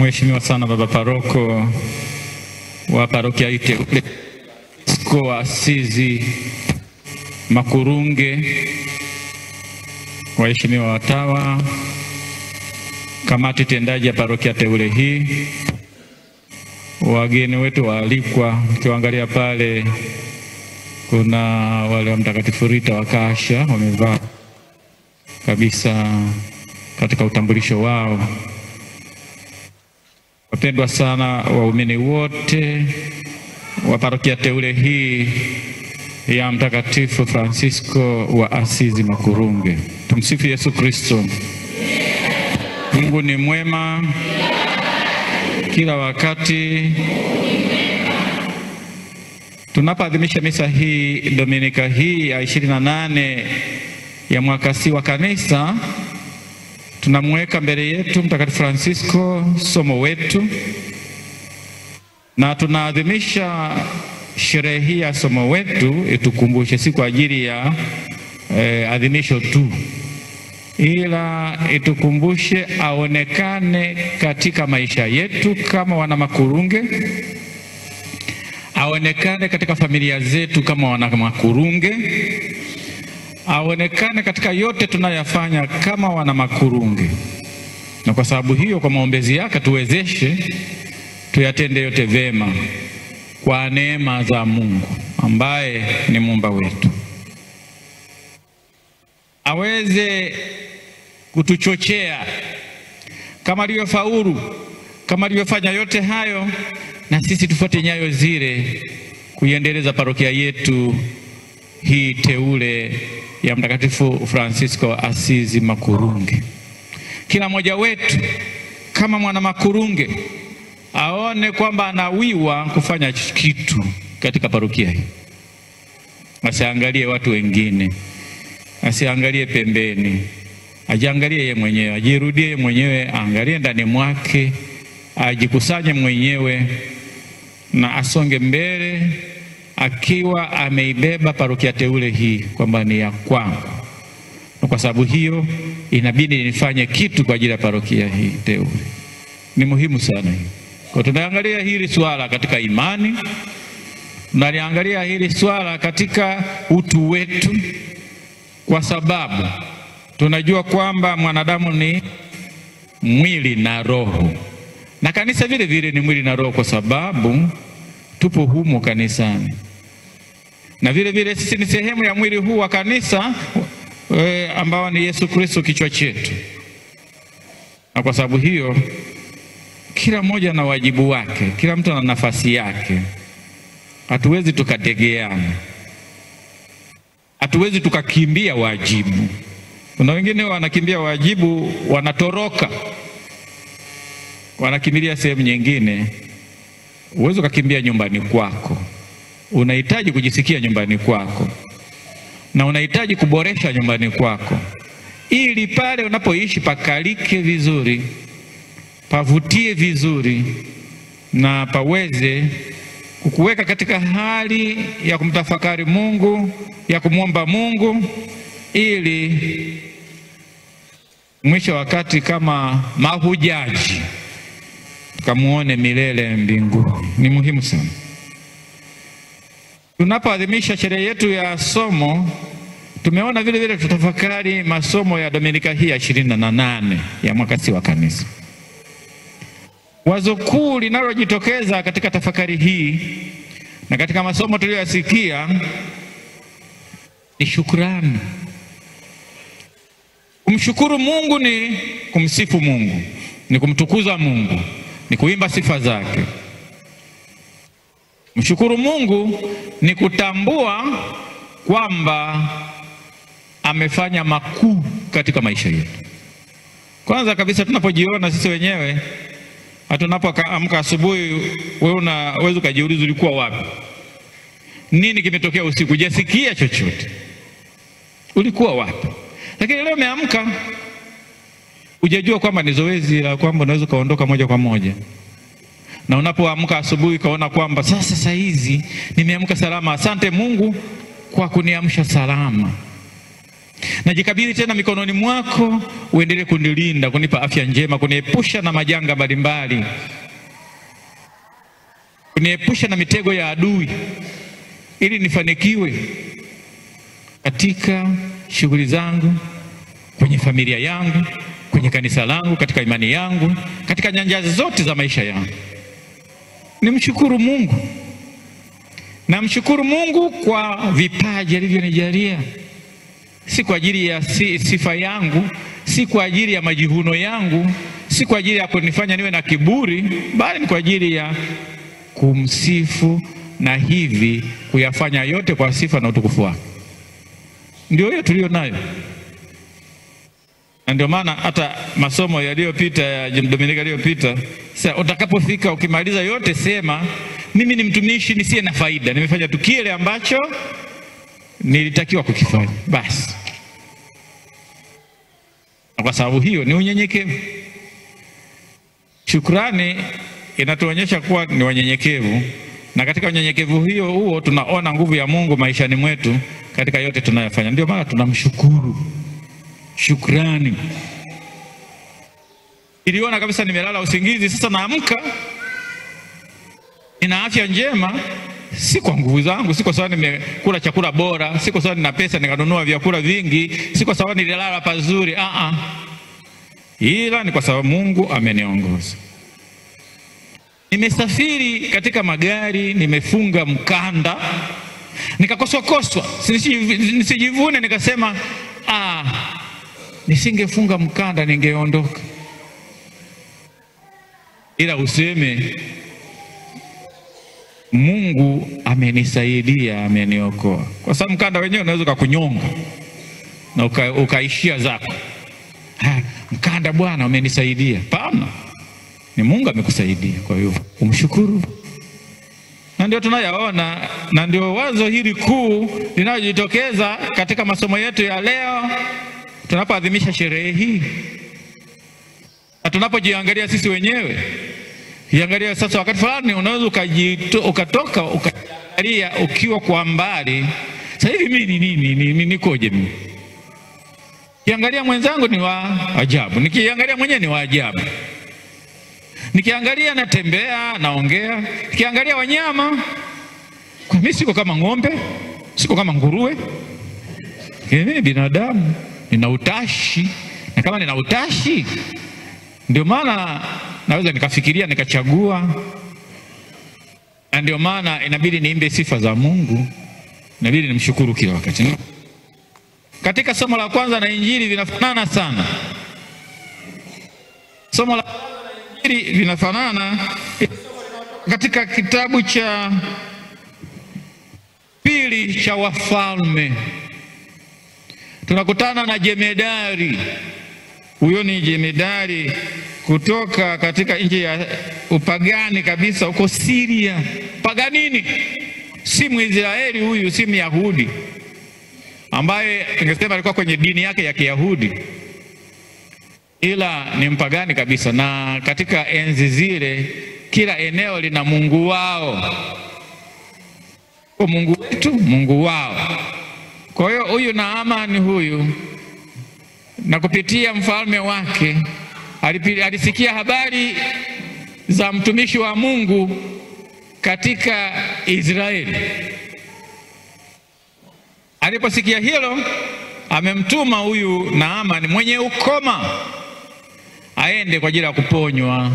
Mheshimiwa sana Baba Paroko wa parokia Iteule wa Asizi Makurunge, waheshimiwa watawa, kamati tendaji ya parokia teule hii, wageni wetu waalikwa. Ukiangalia pale kuna wale wa Mtakatifu Rita wa Kasha wamevaa kabisa katika utambulisho wao. Wapendwa sana waumini wote wa parokia teule hii ya Mtakatifu Francisco wa Asizi Makurunge. Tumsifu Yesu Kristo. Mungu ni mwema kila wakati. Tunapoadhimisha misa hii Dominika hii ya 28 ya mwaka C wa kanisa, tunamweka mbele yetu Mtakatifu Francisco somo wetu, na tunaadhimisha sherehe hii ya somo wetu itukumbushe si kwa ajili ya adhimisho tu, ila itukumbushe aonekane katika maisha yetu kama wana Makurunge, aonekane katika familia zetu kama wana Makurunge, aonekane katika yote tunayofanya kama wana Makurunge. Na kwa sababu hiyo, kwa maombezi yake tuwezeshe tuyatende yote vema kwa neema za Mungu ambaye ni muumba wetu. Aweze kutuchochea kama alivyofaulu, kama alivyofanya yote hayo, na sisi tufuate nyayo zile kuiendeleza parokia yetu hii teule ya Mtakatifu Francisco wa Asizi Makurunge. Kila mmoja wetu kama mwana Makurunge aone kwamba anawiwa kufanya kitu katika parokia hii. Asiangalie watu wengine, asiangalie pembeni, ajiangalie yeye mwenyewe, ajirudie yeye mwenyewe, angalie ndani mwake, ajikusanye mwenyewe na asonge mbele akiwa ameibeba parokia teule hii kwamba ni ya kwangu. Na kwa sababu hiyo inabidi nifanye kitu kwa ajili ya parokia hii teule. Ni muhimu sana hii. Kwa tunaangalia hili swala katika imani, tunaliangalia hili swala katika utu wetu, kwa sababu tunajua kwamba mwanadamu ni mwili na roho, na kanisa vile vile ni mwili na roho, kwa sababu tupo humo kanisani, na vile vile sisi ni sehemu ya mwili huu wa kanisa ambao ni Yesu Kristo kichwa chetu. Na kwa sababu hiyo kila mmoja na wajibu wake, kila mtu ana nafasi yake. Hatuwezi tukategeana, hatuwezi tukakimbia wajibu. Kuna wengine wanakimbia wajibu, wanatoroka, wanakimbilia sehemu nyingine. Uwezo kukimbia nyumbani kwako, unahitaji kujisikia nyumbani kwako, na unahitaji kuboresha nyumbani kwako, ili pale unapoishi pakalike vizuri, pavutie vizuri, na paweze kukuweka katika hali ya kumtafakari Mungu, ya kumwomba Mungu, ili mwisho wakati kama mahujaji tukamuone milele mbinguni. Ni muhimu sana. Tunapoadhimisha sherehe yetu ya somo, tumeona vile vile tutafakari masomo ya Dominika hii ya 28 ya mwaka C wa kanisa. Wazo kuu linalojitokeza katika tafakari hii na katika masomo tuliyosikia ni shukrani. Kumshukuru Mungu ni kumsifu Mungu, ni kumtukuza Mungu, ni kuimba sifa zake. Mshukuru Mungu ni kutambua kwamba amefanya makuu katika maisha yetu. Kwanza kabisa tunapojiona sisi wenyewe, tunapoamka asubuhi, wewe unaweza kujiuliza ulikuwa wapi? Nini kimetokea usiku? Hujasikia chochote. Ulikuwa wapi? Lakini leo umeamka, hujajua kwamba ni zoezi la kwamba unaweza kaondoka moja kwa moja. Na unapoamka asubuhi kaona kwamba sasa hizi nimeamka salama, asante Mungu kwa kuniamsha salama. Najikabidhi tena mikononi mwako, uendelee kunilinda, kunipa afya njema, kuniepusha na majanga mbalimbali, kuniepusha na mitego ya adui, ili nifanikiwe katika shughuli zangu, kwenye familia yangu, kwenye kanisa langu, katika imani yangu, katika nyanja zote za maisha yangu. Nimshukuru Mungu. Namshukuru Mungu kwa vipaji alivyonijalia, si kwa ajili ya sifa yangu, si kwa ajili ya majivuno yangu, si kwa ajili ya kunifanya niwe na kiburi, bali ni kwa ajili ya kumsifu na hivi kuyafanya yote kwa sifa na utukufu wake. Ndio hiyo tulio nayo. Na ndio maana hata masomo yaliyopita ya Dominika iliyopita, sasa utakapofika ukimaliza yote sema mimi ni mtumishi nisiye na faida, nimefanya tu kile ambacho nilitakiwa kukifanya basi. Na kwa sababu hiyo ni unyenyekevu. Shukrani inatuonyesha kuwa ni wanyenyekevu, na katika unyenyekevu huo tunaona nguvu ya Mungu maishani mwetu katika yote tunayofanya. Ndio maana tunamshukuru. Shukrani. Niliona kabisa nimelala usingizi, sasa naamka nina afya njema, si kwa nguvu zangu, si kwa sababu nimekula chakula bora, si kwa sababu nina pesa nikanunua vyakula vingi, si kwa sababu nililala pazuri, ila ni kwa sababu Mungu ameniongoza. Nimesafiri katika magari, nimefunga mkanda, nikakoswa, nisijivune nikasema nisingefunga mkanda ningeondoka. Ila useme Mungu amenisaidia, ameniokoa. Kwa sababu mkanda wenyewe unaweza kukunyonga na ukaishia zako. Mkanda Bwana umenisaidia. Pana. Ni Mungu amekusaidia. Kwa hiyo umshukuru. Na ndio tunayaona, na ndio wazo hili kuu linalojitokeza katika masomo yetu ya leo tunapoadhimisha sherehe hii. Na tunapojiangalia sisi wenyewe. Iangalia sasa, wakati fulani unaweza ukatoka ukaangalia ukiwa kwa mbali. Sasa hivi mimi nikoje mimi? Kiangalia mwenzangu ni wa ajabu, nikiangalia mwenyewe ni wa ajabu. Nikiangalia natembea, naongea, nikiangalia wanyama, kwa mimi siko kama ng'ombe, siko kama nguruwe. Mimi binadamu, nina utashi, na kama nina utashi ndio maana naweza nikafikiria nikachagua. Na ndio maana inabidi niimbe sifa za Mungu, inabidi nimshukuru kila wakati. Katika somo la kwanza na Injili vinafanana sana. Somo la Injili vinafanana katika kitabu cha pili cha Wafalme. Tunakutana na jemedari. Huyo ni jemedari kutoka katika nchi ya upagani kabisa, huko Syria. Paganini. Si Mwisraeli huyu, si Myahudi, ambaye tungesema alikuwa kwenye dini yake ya Kiyahudi, ila ni mpagani kabisa. Na katika enzi zile kila eneo lina mungu wao. Kwa Mungu wetu, Mungu wao. Kwa hiyo huyu Naamani huyu, na kupitia mfalme wake alisikia habari za mtumishi wa Mungu katika Israeli. Aliposikia hilo, amemtuma huyu Naamani mwenye ukoma aende kwa ajili ya kuponywa